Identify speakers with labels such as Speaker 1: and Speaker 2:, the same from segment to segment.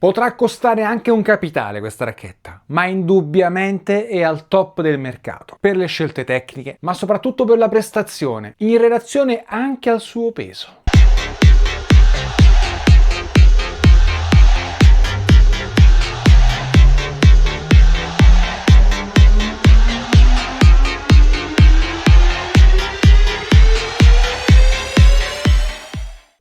Speaker 1: Potrà costare anche un capitale questa racchetta, ma indubbiamente è al top del mercato, per le scelte tecniche, ma soprattutto per la prestazione, in relazione anche al suo peso.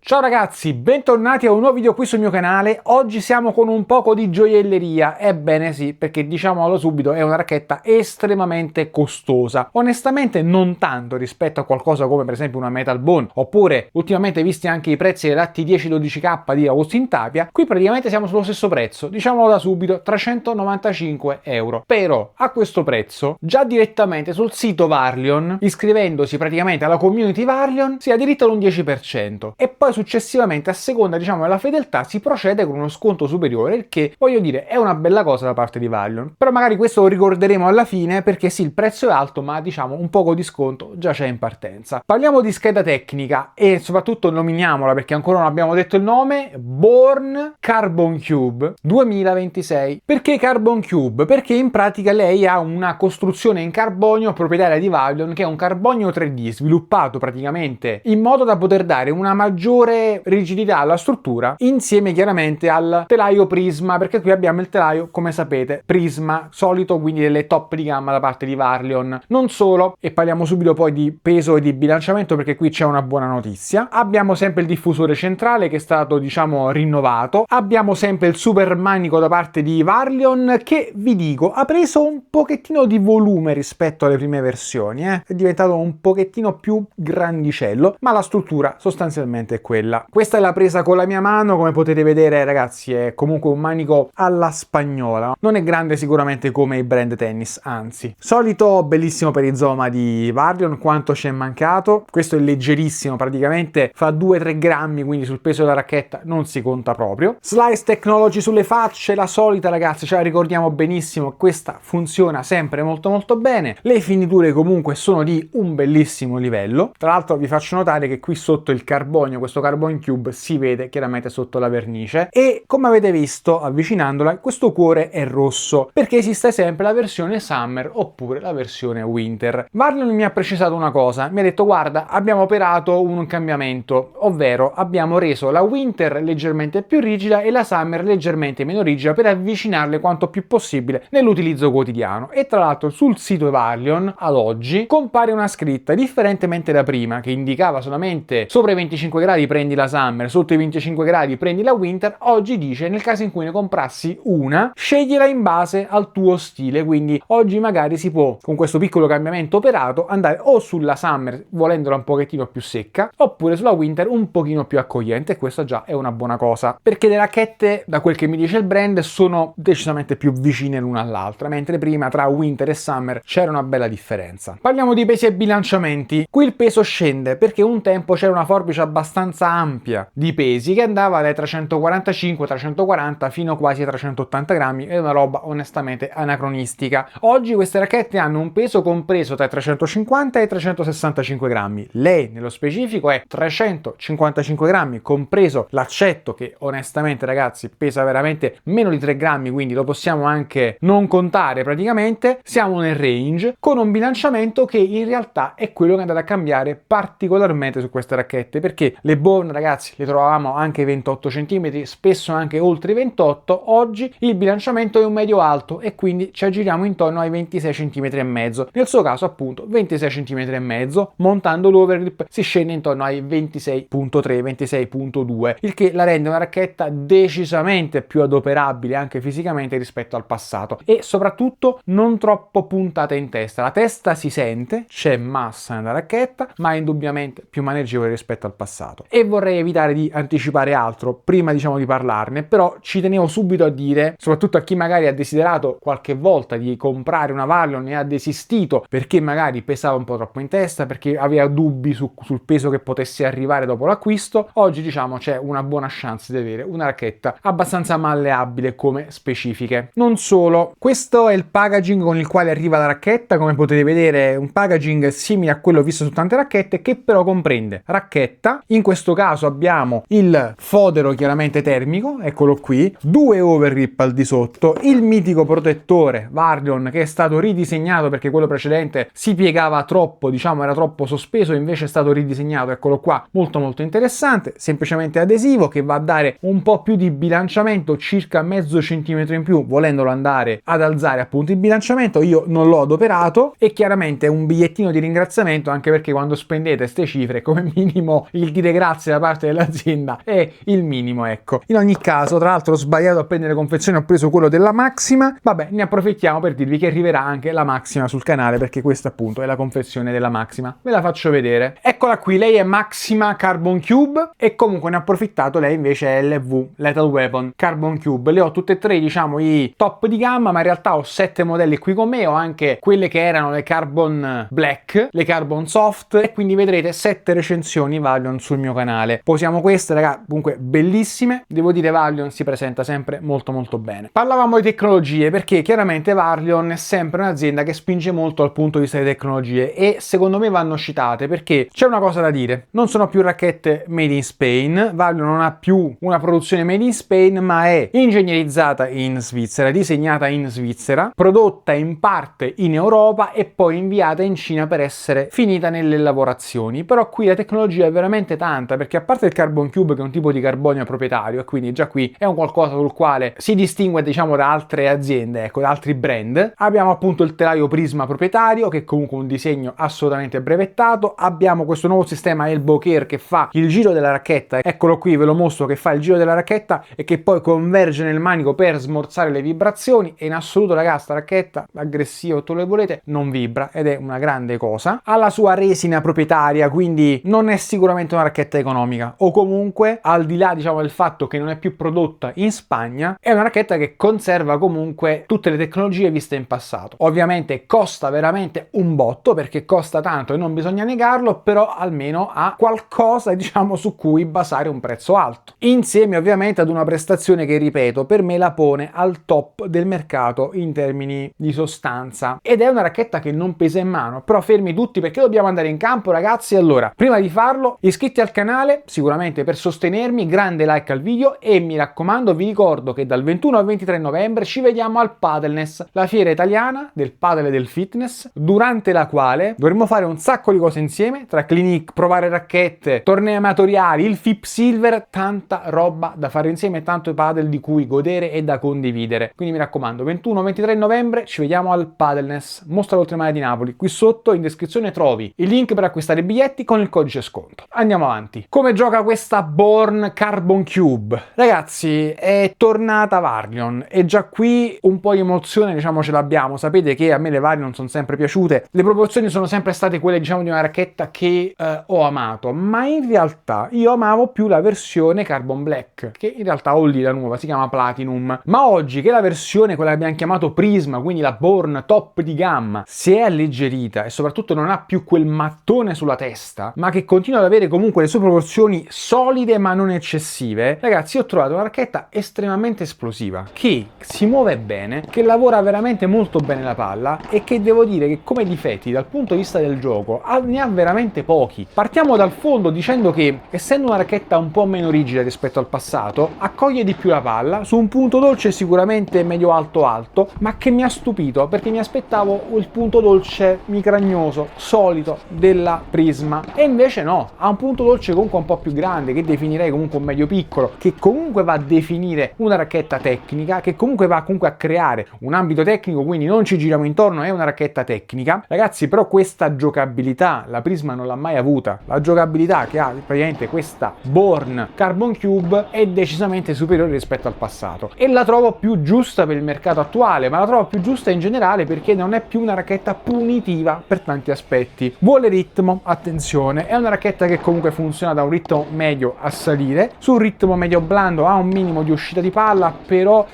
Speaker 1: Ciao ragazzi, bentornati a un nuovo video qui sul mio canale. Oggi siamo con un poco di gioielleria. Ebbene sì, perché diciamolo subito, è una racchetta estremamente costosa. Onestamente non tanto rispetto a qualcosa come per esempio una Metal Bone, oppure ultimamente visti anche i prezzi della T10-12K di Austin Tapia, qui praticamente siamo sullo stesso prezzo, diciamolo da subito, 395 euro. Però a questo prezzo, già direttamente sul sito Varlion, iscrivendosi praticamente alla community Varlion, si ha diritto ad un 10%. E poi successivamente, a seconda diciamo della fedeltà, si procede con uno sconto superiore, il che voglio dire è una bella cosa da parte di Varlion. Però magari questo lo ricorderemo alla fine, perché sì, il prezzo è alto, ma diciamo un poco di sconto già c'è in partenza. Parliamo di scheda tecnica e soprattutto nominiamola, perché ancora non abbiamo detto il nome: Born Carbon Cube 2026. Perché Carbon Cube? Perché in pratica lei ha una costruzione in carbonio proprietaria di Varlion, che è un carbonio 3D sviluppato praticamente in modo da poter dare una maggiore rigidità alla struttura, insieme chiaramente al telaio Prisma, perché qui abbiamo il telaio, come sapete, Prisma, solito quindi delle top di gamma da parte di Varlion. Non solo, e parliamo subito poi di peso e di bilanciamento, perché qui c'è una buona notizia. Abbiamo sempre il diffusore centrale che è stato diciamo rinnovato, abbiamo sempre il super manico da parte di Varlion che, vi dico, ha preso un pochettino di volume rispetto alle prime versioni, è diventato un pochettino più grandicello, ma la struttura sostanzialmente è quella. Questa è la presa con la mia mano, come potete vedere ragazzi è comunque un manico alla spagnola, non è grande sicuramente come i brand tennis, anzi. Solito bellissimo per i Zoma di Varlion, quanto ci è mancato. Questo è leggerissimo, praticamente fa 2-3 grammi, quindi sul peso della racchetta non si conta proprio. Slice Technology sulle facce, la solita ragazzi, ce la ricordiamo benissimo, questa funziona sempre molto bene. Le finiture comunque sono di un bellissimo livello. Tra l'altro vi faccio notare che qui sotto il carbonio, questo Carbon Cube, si vede chiaramente sotto la vernice, e come avete visto avvicinandola questo cuore è rosso perché esiste sempre la versione Summer oppure la versione Winter. Varlion mi ha precisato una cosa, mi ha detto: guarda, abbiamo operato un cambiamento, ovvero abbiamo reso la Winter leggermente più rigida e la Summer leggermente meno rigida per avvicinarle quanto più possibile nell'utilizzo quotidiano. E tra l'altro sul sito Varlion ad oggi compare una scritta, differentemente da prima che indicava solamente sopra i 25 gradi prendi la Summer, sotto i 25 gradi prendi la Winter. Oggi dice: nel caso in cui ne comprassi una, scegliela in base al tuo stile. Quindi oggi magari si può, con questo piccolo cambiamento operato, andare o sulla Summer volendola un pochettino più secca, oppure sulla Winter un pochino più accogliente, e questa già è una buona cosa, perché le racchette, da quel che mi dice il brand, sono decisamente più vicine l'una all'altra, mentre prima tra Winter e Summer c'era una bella differenza. Parliamo di pesi e bilanciamenti. Qui il peso scende perché un tempo c'era una forbice abbastanza ampia di pesi che andava dai 345-340 fino quasi ai 380 grammi, è una roba onestamente anacronistica. Oggi queste racchette hanno un peso compreso tra i 350 e i 365 grammi. Lei nello specifico è 355 grammi, compreso l'accetto, che onestamente ragazzi pesa veramente meno di 3 grammi, quindi lo possiamo anche non contare praticamente. Siamo nel range, con un bilanciamento che in realtà è quello che è andato a cambiare particolarmente su queste racchette, perché le Born ragazzi le trovavamo anche ai 28 cm, spesso anche oltre i 28. Oggi il bilanciamento è un medio alto e quindi ci aggiriamo intorno ai 26 cm e mezzo, nel suo caso appunto 26 cm e mezzo. Montando l'overgrip si scende intorno ai 26.3 26.2, il che la rende una racchetta decisamente più adoperabile anche fisicamente rispetto al passato, e soprattutto non troppo puntata in testa. La testa si sente, c'è massa nella racchetta, ma è indubbiamente più maneggevole rispetto al passato. E vorrei evitare di anticipare altro prima diciamo di parlarne, però ci tenevo subito a dire, soprattutto a chi magari ha desiderato qualche volta di comprare una Varlion e ha desistito perché magari pesava un po' troppo in testa, perché aveva dubbi sul peso che potesse arrivare dopo l'acquisto. Oggi diciamo c'è una buona chance di avere una racchetta abbastanza malleabile come specifiche. Non solo, questo è il packaging con il quale arriva la racchetta. Come potete vedere è un packaging simile a quello visto su tante racchette, che però comprende racchetta, in questo questo caso abbiamo il fodero chiaramente termico, eccolo qui, 2 overgrip al di sotto, il mitico protettore Varlion che è stato ridisegnato perché quello precedente si piegava troppo, diciamo era troppo sospeso, invece è stato ridisegnato, eccolo qua, molto molto interessante, semplicemente adesivo che va a dare un po' più di bilanciamento, circa mezzo centimetro in più, volendolo andare ad alzare appunto il bilanciamento. Io non l'ho adoperato e chiaramente un bigliettino di ringraziamento, anche perché quando spendete ste cifre come minimo il dire grazie da parte dell'azienda è il minimo, ecco. In ogni caso, tra l'altro ho sbagliato a prendere confezione, ho preso quello della Maxima, vabbè, ne approfittiamo per dirvi che arriverà anche la Maxima sul canale, perché questa appunto è la confezione della Maxima. Ve la faccio vedere. Eccola qui, lei è Maxima Carbon Cube e comunque ne ho approfittato, lei invece è LV, Lethal Weapon Carbon Cube. Le ho tutte e tre, diciamo, i top di gamma, ma in realtà ho 7 modelli qui con me, ho anche quelle che erano le Carbon Black, le Carbon Soft, e quindi vedrete 7 recensioni Varlion sul mio canale. Posiamo queste, raga, comunque bellissime. Devo dire Varlion si presenta sempre molto molto bene. Parlavamo di tecnologie perché chiaramente Varlion è sempre un'azienda che spinge molto dal punto di vista delle tecnologie e secondo me vanno citate perché c'è una cosa da dire: non sono più racchette made in Spain, Varlion non ha più una produzione made in Spain, ma è ingegnerizzata in Svizzera, disegnata in Svizzera, prodotta in parte in Europa e poi inviata in Cina per essere finita nelle lavorazioni. Però qui la tecnologia è veramente tanta, perché a parte il Carbon Cube che è un tipo di carbonio proprietario e quindi già qui è un qualcosa sul quale si distingue, diciamo, da altre aziende, ecco, da altri brand, abbiamo appunto il telaio Prisma proprietario che è comunque un disegno assolutamente brevettato, abbiamo questo nuovo sistema Elbow Care che fa il giro della racchetta, eccolo qui, ve lo mostro, che fa il giro della racchetta e che poi converge nel manico per smorzare le vibrazioni, e in assoluto, ragazzi, sta racchetta, aggressiva o tutto lo volete, non vibra ed è una grande cosa. Ha la sua resina proprietaria, quindi non è sicuramente una racchetta economica, o comunque, al di là, diciamo, del fatto che non è più prodotta in Spagna, è una racchetta che conserva comunque tutte le tecnologie viste in passato. Ovviamente costa veramente un botto, perché costa tanto e non bisogna negarlo, però almeno ha qualcosa, diciamo, su cui basare un prezzo alto, insieme ovviamente ad una prestazione che, ripeto, per me la pone al top del mercato in termini di sostanza. Ed è una racchetta che non pesa in mano. Però fermi tutti, perché dobbiamo andare in campo, ragazzi. Allora, prima di farlo, iscritti al canale sicuramente per sostenermi, grande like al video, e mi raccomando, vi ricordo che dal 21 al 23 novembre ci vediamo al Padelness, la fiera italiana del padel e del fitness, durante la quale dovremo fare un sacco di cose insieme, tra clinic, provare racchette, tornei amatoriali, il FIP Silver, tanta roba da fare insieme, tanto padel di cui godere e da condividere. Quindi mi raccomando, 21-23 novembre ci vediamo al Padelness, Mostra Oltremare di Napoli. Qui sotto in descrizione trovi il link per acquistare i biglietti con il codice sconto. Andiamo avanti. Come gioca questa Born Carbon Cube? Ragazzi, è tornata Varlion e già qui un po' di emozione, diciamo, ce l'abbiamo. Sapete che a me le Varlion sono sempre piaciute, le proporzioni sono sempre state quelle, diciamo, di una racchetta che ho amato, ma in realtà io amavo più la versione Carbon Black, che in realtà ho lì la nuova, si chiama Platinum. Ma oggi che la versione, quella che abbiamo chiamato Prisma, quindi la Born top di gamma, si è alleggerita e soprattutto non ha più quel mattone sulla testa, ma che continua ad avere comunque le sue proporzioni solide ma non eccessive, ragazzi, ho trovato una racchetta estremamente esplosiva, che si muove bene, che lavora veramente molto bene la palla e che devo dire che come difetti dal punto di vista del gioco ne ha veramente pochi. Partiamo dal fondo dicendo che, essendo una racchetta un po' meno rigida rispetto al passato, accoglie di più la palla su un punto dolce sicuramente medio alto alto, ma che mi ha stupito perché mi aspettavo il punto dolce micragnoso solito della Prisma, e invece no, ha un punto dolce comunque un po' più grande, che definirei comunque un medio piccolo, che comunque va a definire una racchetta tecnica, che comunque va comunque a creare un ambito tecnico, quindi non ci giriamo intorno, è una racchetta tecnica. Ragazzi, però questa giocabilità la Prisma non l'ha mai avuta. La giocabilità che ha praticamente questa Born Carbon Cube è decisamente superiore rispetto al passato, e la trovo più giusta per il mercato attuale, ma la trovo più giusta in generale perché non è più una racchetta punitiva per tanti aspetti. Vuole ritmo, attenzione, è una racchetta che comunque funziona da un ritmo medio a salire, su un ritmo medio blando ha un minimo di uscita di palla, però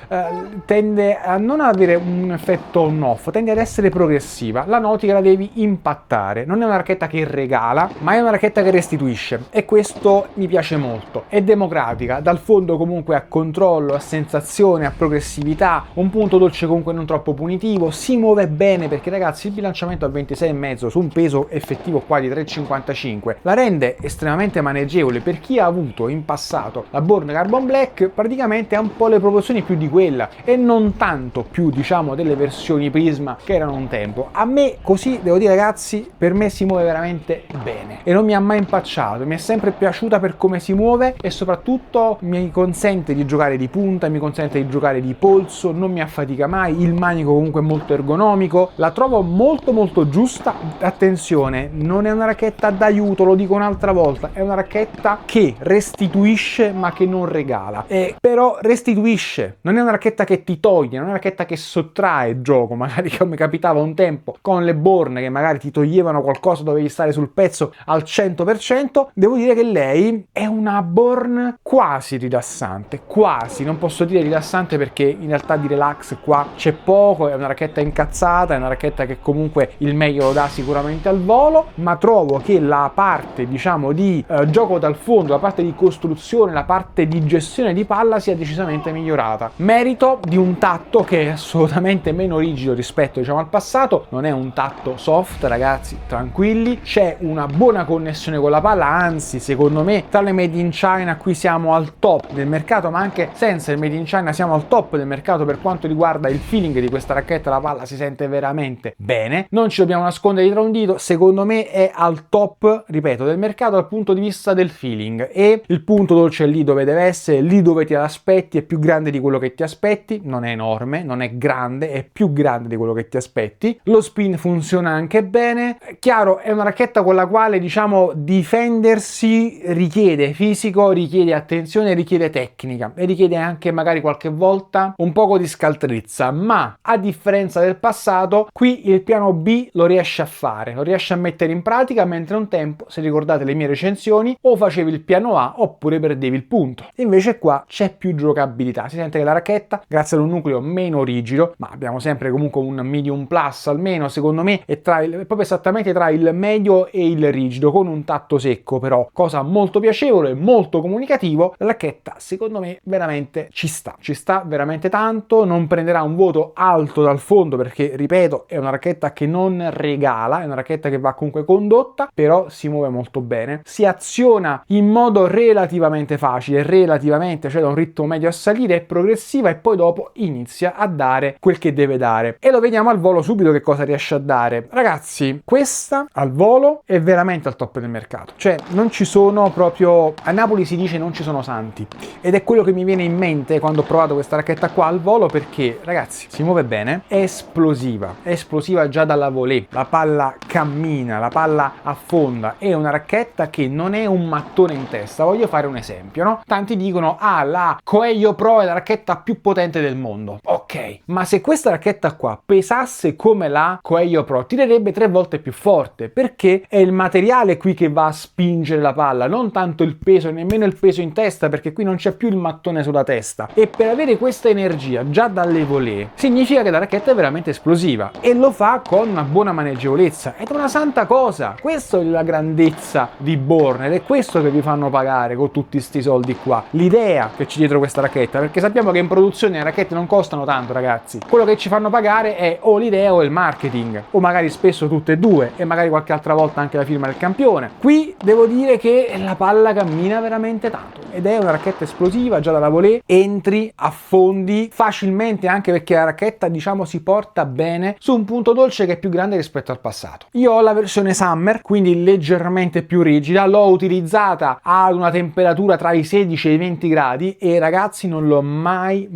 Speaker 1: tende a non avere un effetto on-off, tende ad essere progressiva, la noti che la devi impattare, non è una racchetta che regala, ma è una racchetta che restituisce, e questo mi piace molto. È democratica, dal fondo comunque a controllo, a sensazione, a progressività, un punto dolce comunque non troppo punitivo, si muove bene perché, ragazzi, il bilanciamento a 26,5 su un peso effettivo qua di 3,55 la rende estremamente veramente maneggevole. Per chi ha avuto in passato la Born Carbon Black, praticamente ha un po' le proporzioni più di quella e non tanto più, diciamo, delle versioni Prisma che erano un tempo. A me così, devo dire ragazzi, per me si muove veramente bene e non mi ha mai impacciato, mi è sempre piaciuta per come si muove e soprattutto mi consente di giocare di punta, mi consente di giocare di polso, non mi affatica mai, il manico comunque è molto ergonomico, la trovo molto giusta. Attenzione, non è una racchetta d'aiuto, lo dico un'altra volta, è una racchetta che restituisce ma che non regala, però restituisce, non è una racchetta che ti toglie, non è una racchetta che sottrae gioco, magari come capitava un tempo con le Born che magari ti toglievano qualcosa, dovevi stare sul pezzo al 100%. Devo dire che lei è una Born quasi rilassante, quasi, non posso dire rilassante perché in realtà di relax qua c'è poco, è una racchetta incazzata, è una racchetta che comunque il meglio lo dà sicuramente al volo, ma trovo che la parte, diciamo, di gioco dal fondo, la parte di costruzione, la parte di gestione di palla sia decisamente migliorata. Merito di un tatto che è assolutamente meno rigido rispetto, diciamo, al passato, non è un tatto soft, ragazzi, tranquilli, c'è una buona connessione con la palla, anzi secondo me tra le made in China qui siamo al top del mercato, ma anche senza il made in China siamo al top del mercato per quanto riguarda il feeling di questa racchetta. La palla si sente veramente bene, non ci dobbiamo nascondere dietro un dito, secondo me è al top, ripeto, del mercato dal punto di vista del feeling, e il punto dolce è lì dove deve essere, lì dove ti aspetti, è più grande di quello che ti aspetti, non è enorme, non è grande, è più grande di quello che ti aspetti, lo spin funziona anche bene, chiaro è una racchetta con la quale, diciamo, difendersi richiede fisico, richiede attenzione, richiede tecnica e richiede anche magari qualche volta un poco di scaltrezza, ma a differenza del passato qui il piano B lo riesce a fare, lo riesce a mettere in pratica, mentre un tempo, se ricordate le mie recensioni, o facevi il piano A oppure perdevi il punto. Invece qua c'è più giocabilità, si sente che la racchetta, grazie ad un nucleo meno rigido, ma abbiamo sempre comunque un medium plus almeno, secondo me è proprio esattamente tra il medio e il rigido, con un tatto secco, però cosa molto piacevole, molto comunicativo. La racchetta secondo me veramente ci sta veramente tanto, non prenderà un voto alto dal fondo perché, ripeto, è una racchetta che non regala, è una racchetta che va comunque condotta, però si muove molto bene, si aziona in modo relativamente facile, cioè da un ritmo medio a salire, è progressiva e poi dopo inizia a dare quel che deve dare, e lo vediamo al volo subito che cosa riesce a dare. Ragazzi, questa al volo è veramente al top del mercato, cioè non ci sono proprio, a Napoli si dice non ci sono santi, ed è quello che mi viene in mente quando ho provato questa racchetta qua al volo, perché ragazzi si muove bene, è esplosiva già dalla volée, la palla cammina, la palla affonda, è una racchetta che non è un mattone in testa. Voglio fare un esempio, no? Tanti dicono la Coelho Pro è la racchetta più potente del mondo, ok, ma se questa racchetta qua pesasse come la Coelho Pro tirerebbe 3 volte più forte, perché è il materiale qui che va a spingere la palla, non tanto il peso, nemmeno il peso in testa, perché qui non c'è più il mattone sulla testa, e per avere questa energia già dalle volée significa che la racchetta è veramente esplosiva e lo fa con una buona maneggevolezza, ed è una santa cosa. Questa è la grandezza di Born ed è questo che vi fanno pagare con tutti sti soldi qua, l'idea che c'è dietro questa racchetta, perché sappiamo che in produzione le racchette non costano tanto, ragazzi, quello che ci fanno pagare è o l'idea o il marketing, o magari spesso tutte e due, e magari qualche altra volta anche la firma del campione. Qui devo dire che la palla cammina veramente tanto ed è una racchetta esplosiva già dalla volée, entri, affondi facilmente, anche perché la racchetta, diciamo, si porta bene su un punto dolce che è più grande rispetto al passato. Io ho la versione Summer, quindi leggermente più rigida, l'ho utilizzata ad una temperatura tra i 16 e i 20 gradi e ragazzi non l'ho mai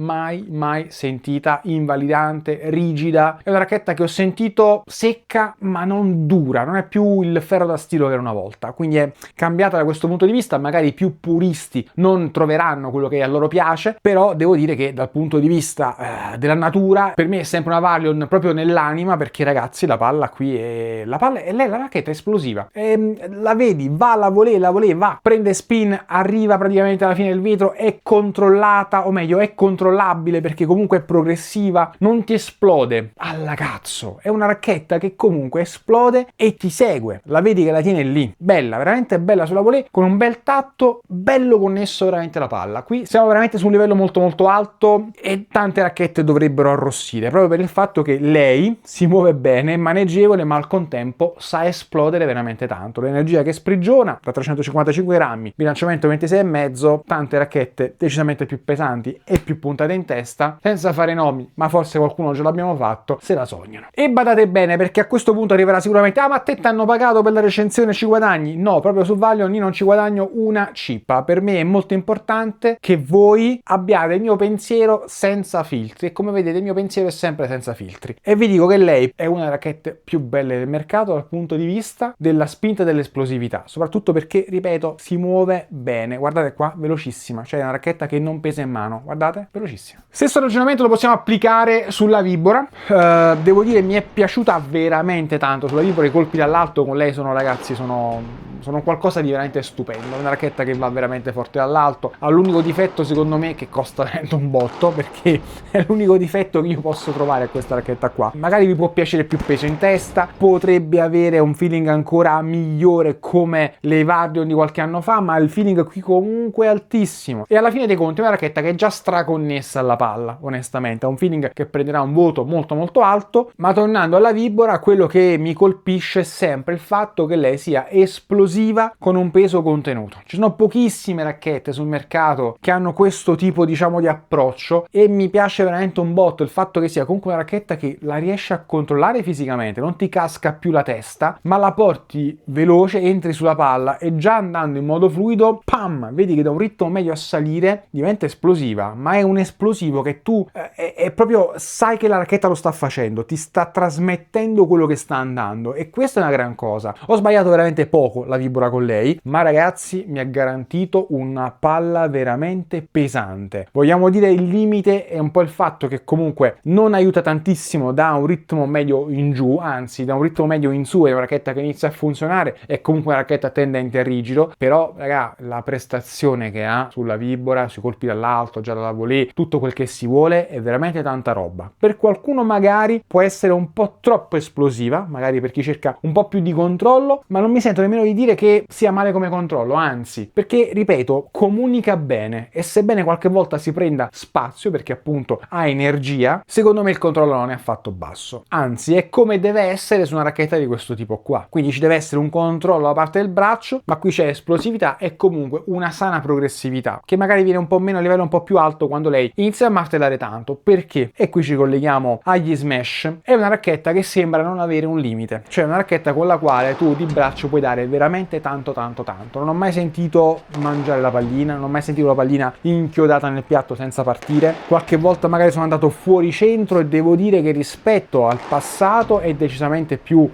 Speaker 1: sentita invalidante, rigida. È una racchetta che ho sentito secca ma non dura, non è più il ferro da stiro che era una volta, quindi è cambiata da questo punto di vista. Magari i più puristi non troveranno quello che a loro piace, però devo dire che dal punto di vista della natura per me è sempre una Valion proprio nell'anima, perché ragazzi la palla qui è la racchetta è esplosiva, la vedi, va la volée va, prende spin, arriva praticamente alla fine del vetro, è controllata, o meglio è controllabile perché comunque è progressiva, non ti esplode alla cazzo, è una racchetta che comunque esplode e ti segue, la vedi che la tiene lì, bella, veramente bella sulla volée, con un bel tatto, bello connesso veramente alla palla. Qui siamo veramente su un livello molto alto e tante racchette dovrebbero arrossire proprio per il fatto che lei si muove bene, è maneggevole, ma al contempo sa esplodere veramente tanto. L'energia che sprigiona da 455 grammi, bilanciamento 26,5, tante racchette decisamente più pesanti e più puntate in testa, senza fare nomi, ma forse qualcuno ce l'abbiamo fatto, se la sognano. E badate bene, perché a questo punto arriverà sicuramente: ah, ma a te ti hanno pagato per la recensione, ci guadagni? No, proprio su Valion io non ci guadagno una cippa. Per me è molto importante che voi abbiate il mio pensiero senza filtri, e come vedete il mio pensiero è sempre senza filtri. E vi dico che lei è una delle racchette più belle del mercato dal punto di vista della spinta e dell'esplosività, soprattutto perché, ripeto, si muove bene. Guardate qua, velocissima, cioè è una racchetta che non pesa in mano, guardate, velocissima. Stesso ragionamento lo possiamo applicare sulla Vibora. Devo dire mi è piaciuta veramente tanto sulla Vibora, i colpi dall'alto con lei sono, ragazzi, sono qualcosa di veramente stupendo, una racchetta che va veramente forte dall'alto. Ha l'unico difetto secondo me che costa veramente un botto, perché è l'unico difetto che io posso trovare a questa racchetta qua. Magari vi può piacere più peso in testa, potrebbe avere un feeling ancora migliore come le Valion di qualche anno fa, ma il feeling qui comunque è altissimo, e alla fine dei conti è una racchetta che è già straconnessa alla palla, onestamente ha un feeling che prenderà un voto molto molto alto. Ma tornando alla Vibora, quello che mi colpisce è sempre il fatto che lei sia esplosiva con un peso contenuto. Ci sono pochissime racchette sul mercato che hanno questo tipo, diciamo, di approccio, e mi piace veramente un botto il fatto che sia comunque una racchetta che la riesce a controllare fisicamente, non ti casca più la testa, ma la porti veloce, entri sulla palla e già andando in modo fluido, pam, vedi che da un ritmo medio a salire diventa esplosiva, ma è un esplosivo che tu è proprio, sai che la racchetta lo sta facendo, ti sta trasmettendo quello che sta andando, e questa è una gran cosa. Ho sbagliato veramente poco la Vibora con lei, ma ragazzi mi ha garantito una palla veramente pesante. Vogliamo dire il limite è un po' il fatto che comunque non aiuta tantissimo da un ritmo medio in giù, anzi da un ritmo medio in su è una racchetta che inizia a funzionare, è comunque una racchetta tendente a rigido, però raga, la prestazione che ha sulla Vibora, sui colpi dall'alto, già dalla volée, tutto quel che si vuole, è veramente tanta roba. Per qualcuno magari può essere un po' troppo esplosiva, magari per chi cerca un po' più di controllo, ma non mi sento nemmeno di dire che sia male come controllo, anzi, perché ripeto, comunica bene, e sebbene qualche volta si prenda spazio perché appunto ha energia, secondo me il controllo non è affatto basso, anzi è come deve essere su una racchetta di questo tipo qua. Quindi ci deve essere un controllo da parte del braccio, ma qui c'è esplosività e comunque una sana progressività, che magari viene un po' meno a livello un po' più alto quando lei inizia a martellare tanto. Perché? E qui ci colleghiamo agli smash. È una racchetta che sembra non avere un limite, cioè una racchetta con la quale tu di braccio puoi dare veramente tanto. Non ho mai sentito mangiare la pallina, non ho mai sentito la pallina inchiodata nel piatto senza partire. Qualche volta magari sono andato fuori centro, e devo dire che rispetto al passato è decisamente più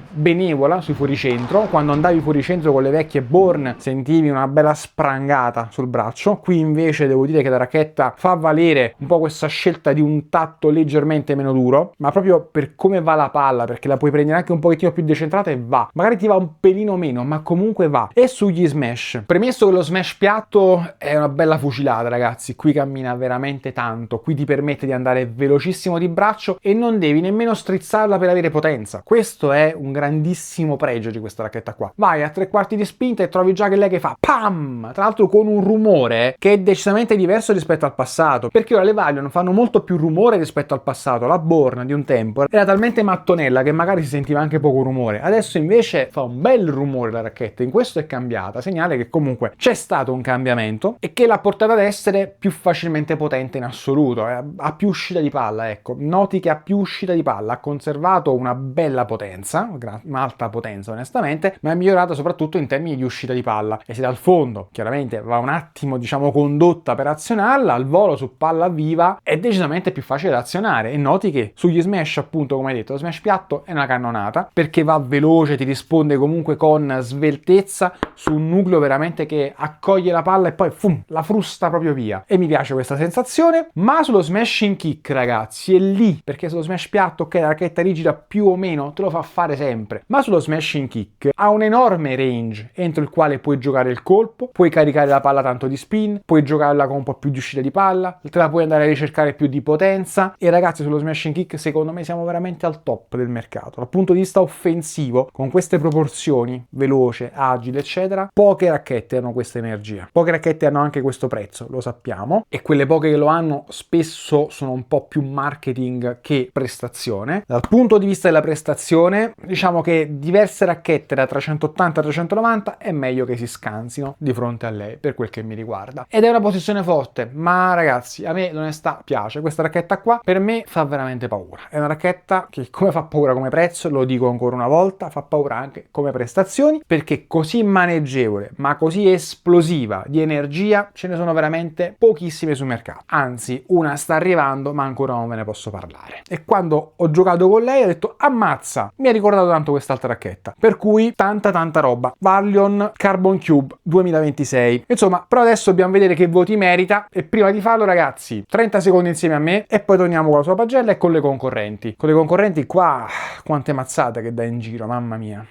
Speaker 1: benevola sui fuoricentro. Quando andavi fuori centro con le vecchie Born sentivi una bella sprangata sul braccio. Qui invece devo dire che la racchetta fa valere un po' questa scelta di un tatto leggermente meno duro, ma proprio per come va la palla, perché la puoi prendere anche un pochettino più decentrata e va, magari ti va un pelino meno, ma comunque va. E sugli smash, premesso che lo smash piatto è una bella fucilata, ragazzi, qui cammina veramente tanto, qui ti permette di andare velocissimo di braccio e non devi nemmeno strizzarla per avere potenza. Questo è un grandissimo pregio di questa racchetta qua. Vai a 3/4 di spinta e trovi già che lei che fa pam, tra l'altro con un rumore che è decisamente diverso rispetto al passato, perché ora le Valion fanno molto più rumore rispetto al passato. La Born di un tempo era talmente mattonella che magari si sentiva anche poco rumore, adesso invece fa un bel rumore la racchetta. In questo è cambiata, segnale che comunque c'è stato un cambiamento e che l'ha portata ad essere più facilmente potente in assoluto, ha più uscita di palla, ecco, noti che ha più uscita di palla, ha conservato una bella potenza, un'alta potenza onestamente, ma è migliorata soprattutto in termini di uscita di palla, e se dal fondo chiaramente va un attimo, diciamo, condotta per azionarla, al volo su palla viva è decisamente più facile da azionare, e noti che sugli smash, appunto, come hai detto, lo smash piatto è una cannonata perché va veloce, ti risponde comunque con sveltezza su un nucleo veramente che accoglie la palla e poi la frusta proprio via, e mi piace questa sensazione. Ma sullo smashing kick, ragazzi, è lì, perché sullo smash piatto, ok, la racchetta rigida più o meno te lo fa fare sempre, ma sullo smashing kick ha un enorme range entro il quale puoi giocare il colpo, puoi caricare la palla tanto di spin, puoi giocarla con un po' più di uscita di palla, te la puoi andare a ricercare più di potenza, e ragazzi sullo smashing kick secondo me siamo veramente al top del mercato dal punto di vista offensivo, con queste proporzioni, velocità veloce, agile, eccetera. Poche racchette hanno questa energia. Poche racchette hanno anche questo prezzo, lo sappiamo, e quelle poche che lo hanno spesso sono un po' più marketing che prestazione. Dal punto di vista della prestazione, diciamo che diverse racchette da 380 a 390 è meglio che si scansino di fronte a lei, per quel che mi riguarda. Ed è una posizione forte, ma ragazzi, a me l'onestà piace. Questa racchetta qua per me fa veramente paura. È una racchetta che, come fa paura come prezzo, lo dico ancora una volta, fa paura anche come prestazioni, perché così maneggevole ma così esplosiva di energia ce ne sono veramente pochissime sul mercato. Anzi, una sta arrivando ma ancora non ve ne posso parlare. E quando ho giocato con lei ho detto ammazza, mi ha ricordato tanto quest'altra racchetta, per cui tanta roba. Varlion Carbon Cube 2026. Insomma, però adesso dobbiamo vedere che voti merita, e prima di farlo ragazzi 30 secondi insieme a me e poi torniamo con la sua pagella e con le concorrenti. Con le concorrenti qua quante mazzate che dà in giro, mamma mia.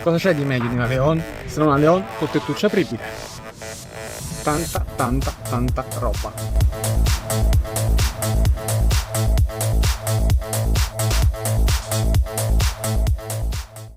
Speaker 1: Cosa c'è di meglio di una Leon? Se non una Leon con tettuccia apribile. Tanta roba.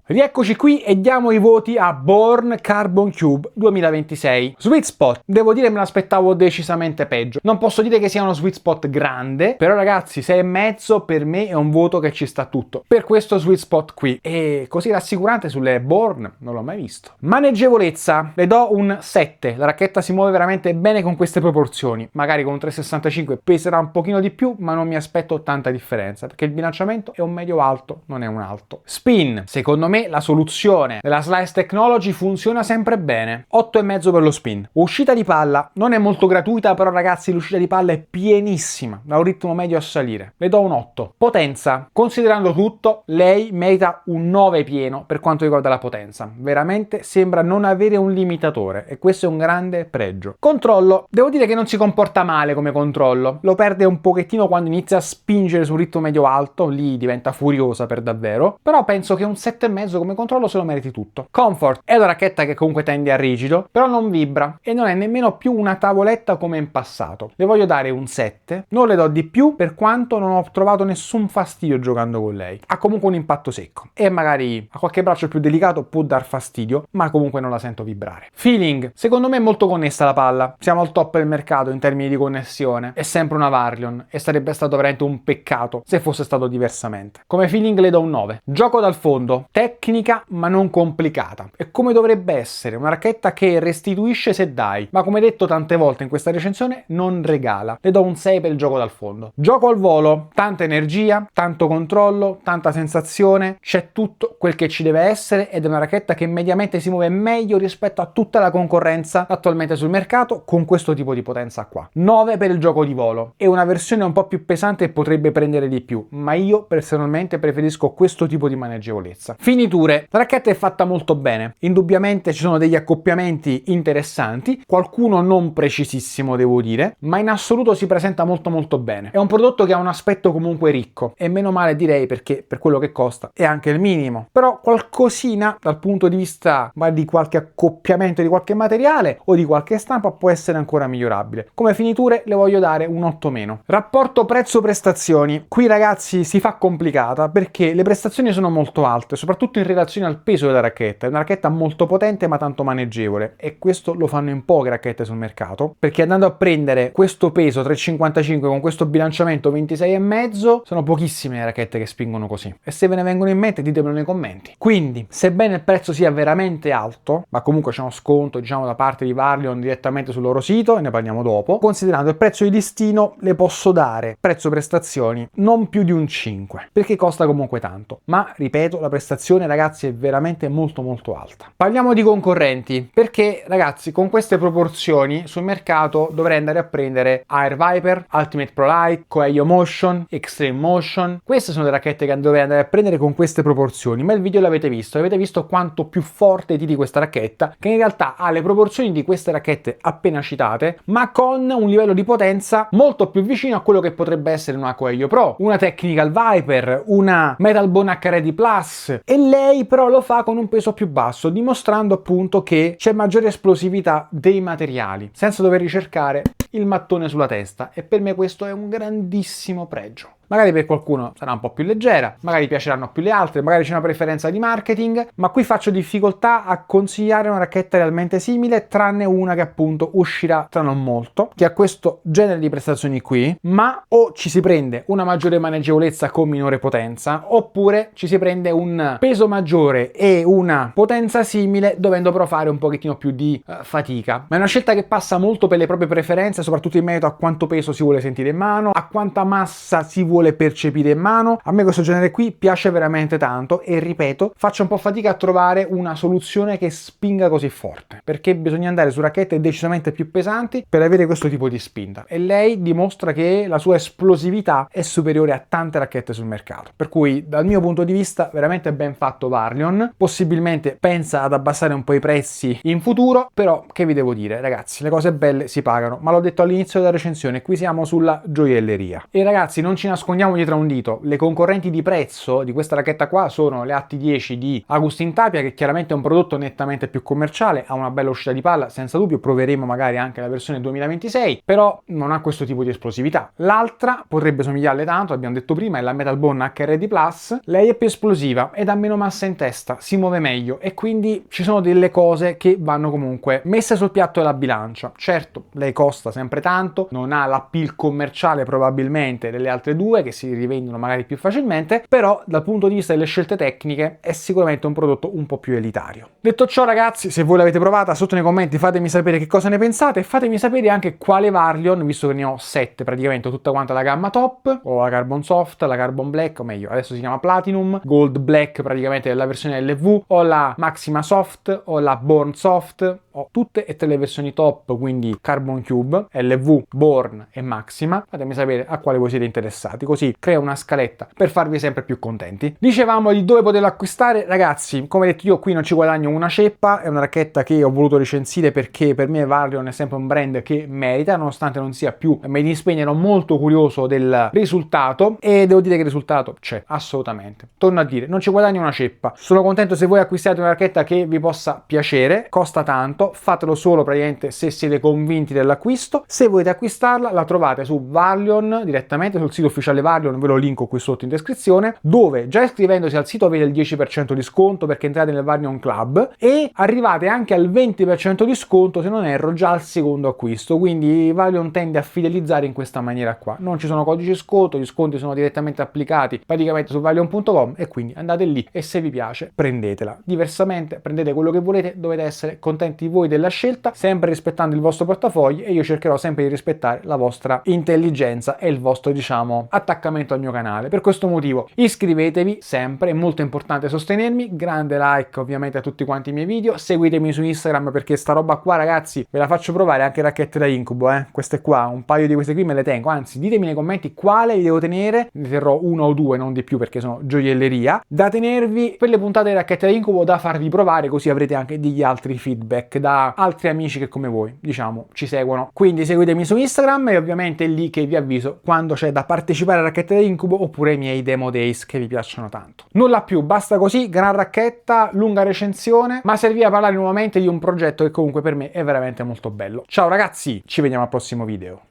Speaker 1: Rieccoci qui e diamo i voti a Born Carbon Cube 2026. Sweet spot, devo dire me l'aspettavo decisamente peggio. Non posso dire che sia uno sweet spot grande, però ragazzi 6,5 per me è un voto che ci sta tutto per questo sweet spot qui. E così rassicurante sulle Born non l'ho mai visto. Maneggevolezza, le do un 7. La racchetta si muove veramente bene con queste proporzioni. Magari con un 3,65 peserà un pochino di più, ma non mi aspetto tanta differenza, perché il bilanciamento è un medio alto, non è un alto. Spin, secondo me la soluzione della Slice Technology funziona sempre bene. 8,5 per lo spin. Uscita di palla non è molto gratuita, però ragazzi l'uscita di palla è pienissima, da un ritmo medio a salire. Le do un 8. Potenza, considerando tutto, lei merita un 9 pieno per quanto riguarda la potenza. Veramente sembra non avere un limitatore e questo è un grande pregio. Controllo, devo dire che non si comporta male come controllo. Lo perde un pochettino quando inizia a spingere su un ritmo medio alto, lì diventa furiosa per davvero, però penso che un 7,5 come controllo se lo meriti tutto. Comfort è una racchetta che comunque tende a rigido, però non vibra e non è nemmeno più una tavoletta come in passato. Le voglio dare un 7, non le do di più per quanto non ho trovato nessun fastidio giocando con lei. Ha comunque un impatto secco e magari a qualche braccio più delicato può dar fastidio, ma comunque non la sento vibrare. Feeling, secondo me è molto connessa la palla, siamo al top del mercato in termini di connessione, è sempre una Varlion e sarebbe stato veramente un peccato se fosse stato diversamente. Come feeling le do un 9. Gioco dal fondo, tecnica ma non complicata. È come dovrebbe essere, una racchetta che restituisce se dai, ma come detto tante volte in questa recensione non regala. Le do un 6 per il gioco dal fondo. Gioco al volo, tanta energia, tanto controllo, tanta sensazione, c'è tutto quel che ci deve essere ed è una racchetta che mediamente si muove meglio rispetto a tutta la concorrenza attualmente sul mercato con questo tipo di potenza qua. 9 per il gioco di volo. È una versione un po' più pesante e potrebbe prendere di più, ma io personalmente preferisco questo tipo di maneggevolezza. Finiture. La racchetta è fatta molto bene, indubbiamente ci sono degli accoppiamenti interessanti, qualcuno non precisissimo devo dire, ma in assoluto si presenta molto bene. È un prodotto che ha un aspetto comunque ricco e meno male direi perché per quello che costa è anche il minimo, però qualcosina dal punto di vista di qualche accoppiamento di qualche materiale o di qualche stampa può essere ancora migliorabile. Come finiture le voglio dare un 8 meno. Rapporto prezzo-prestazioni, qui ragazzi si fa complicata perché le prestazioni sono molto alte, soprattutto in relazione al peso della racchetta. È una racchetta molto potente ma tanto maneggevole e questo lo fanno in poche racchette sul mercato, perché andando a prendere questo peso 3,55 con questo bilanciamento 26,5 sono pochissime le racchette che spingono così, e se ve ne vengono in mente ditemelo nei commenti. Quindi sebbene il prezzo sia veramente alto, ma comunque c'è uno sconto diciamo da parte di Varlion direttamente sul loro sito e ne parliamo dopo, considerando il prezzo di listino le posso dare prezzo prestazioni non più di un 5 perché costa comunque tanto, ma ripeto la prestazione ragazzi è veramente molto alta. Parliamo di concorrenti perché ragazzi con queste proporzioni sul mercato dovrei andare a prendere Air Viper, Ultimate Pro Light, Coelho Motion, Extreme Motion. Queste sono le racchette che dovrei andare a prendere con queste proporzioni, ma il video l'avete visto quanto più forte è di questa racchetta, che in realtà ha le proporzioni di queste racchette appena citate ma con un livello di potenza molto più vicino a quello che potrebbe essere una Coelho Pro, una Technical Viper, una Metal Bone HRD Plus, e lei però lo fa con un peso più basso, dimostrando appunto che c'è maggiore esplosività dei materiali senza dover ricercare il mattone sulla testa e per me questo è un grandissimo pregio. Magari per qualcuno sarà un po' più leggera, magari piaceranno più le altre, magari c'è una preferenza di marketing, ma qui faccio difficoltà a consigliare una racchetta realmente simile, tranne una che appunto uscirà tra non molto, che ha questo genere di prestazioni qui, ma o ci si prende una maggiore maneggevolezza con minore potenza, oppure ci si prende un peso maggiore e una potenza simile, dovendo però fare un pochettino più di fatica. Ma è una scelta che passa molto per le proprie preferenze, soprattutto in merito a quanto peso si vuole sentire in mano, a quanta massa si vuole percepire in mano. A me questo genere qui piace veramente tanto e ripeto, faccio un po' fatica a trovare una soluzione che spinga così forte, perché bisogna andare su racchette decisamente più pesanti per avere questo tipo di spinta, e lei dimostra che la sua esplosività è superiore a tante racchette sul mercato, per cui dal mio punto di vista veramente ben fatto Varlion. Possibilmente pensa ad abbassare un po' i prezzi in futuro, però che vi devo dire ragazzi, le cose belle si pagano, ma l'ho detto all'inizio della recensione, qui siamo sulla gioielleria. E ragazzi, non ci nascondiamo dietro a un dito, le concorrenti di prezzo di questa racchetta qua sono le AT10 di Agustin Tapia, che chiaramente è un prodotto nettamente più commerciale, ha una bella uscita di palla, senza dubbio, proveremo magari anche la versione 2026, però non ha questo tipo di esplosività. L'altra potrebbe somigliarle tanto, abbiamo detto prima, è la Metal Bone HRD Plus, lei è più esplosiva ed ha meno massa in testa, si muove meglio e quindi ci sono delle cose che vanno comunque messe sul piatto della bilancia. Certo, lei costa sempre tanto, non ha l'appeal commerciale probabilmente delle altre due che si rivendono magari più facilmente, però dal punto di vista delle scelte tecniche è sicuramente un prodotto un po' più elitario. Detto ciò ragazzi, se voi l'avete provata, sotto nei commenti fatemi sapere che cosa ne pensate e fatemi sapere anche quale Varlion, visto che ne ho 7 praticamente, tutta quanta la gamma top, o la Carbon Soft, la Carbon Black, o meglio adesso si chiama Platinum, Gold Black praticamente della versione LV, o la Maxima Soft, o la Born Soft, ho tutte e tre le versioni top, quindi Carbon Cube, LV, Born e Maxima. Fatemi sapere a quale voi siete interessati, così creo una scaletta per farvi sempre più contenti. Dicevamo di dove poterlo acquistare, ragazzi, come detto io qui non ci guadagno una ceppa, è una racchetta che ho voluto recensire perché per me Varlion è sempre un brand che merita, nonostante non sia più made in Spain. Ero molto curioso del risultato e devo dire che il risultato c'è, assolutamente. Torno a dire, non ci guadagno una ceppa, sono contento se voi acquistate una racchetta che vi possa piacere, costa tanto, fatelo solo praticamente se siete convinti dell'acquisto. Se volete acquistarla la trovate su Varlion direttamente, sul sito ufficiale Varlion, ve lo linko qui sotto in descrizione, dove già iscrivendosi al sito avete il 10% di sconto perché entrate nel Varlion Club e arrivate anche al 20% di sconto se non erro già al secondo acquisto, quindi Varlion tende a fidelizzare in questa maniera qua, non ci sono codici sconto, gli sconti sono direttamente applicati praticamente su Varlion.com e quindi andate lì e se vi piace prendetela. Diversamente prendete quello che volete, dovete essere contenti voi della scelta, sempre rispettando il vostro portafoglio, e io cercherò sempre di rispettare la vostra intelligenza e il vostro, diciamo, attaccamento al mio canale. Per questo motivo iscrivetevi sempre, è molto importante sostenermi, grande like ovviamente a tutti quanti i miei video, seguitemi su Instagram perché sta roba qua ragazzi ve la faccio provare, anche racchette da incubo, queste qua, un paio di queste qui me le tengo, anzi ditemi nei commenti quale vi devo tenere, ne terrò una o due, non di più perché sono gioielleria, da tenervi per le puntate di racchette da incubo da farvi provare, così avrete anche degli altri feedback da altri amici che come voi, diciamo, ci seguono. Quindi seguitemi su Instagram e ovviamente è lì che vi avviso quando c'è da partecipare a racchette da incubo oppure i miei demo days che vi piacciono tanto. Nulla più, basta così, gran racchetta, lunga recensione, ma serviva a parlare nuovamente di un progetto che comunque per me è veramente molto bello. Ciao ragazzi, ci vediamo al prossimo video.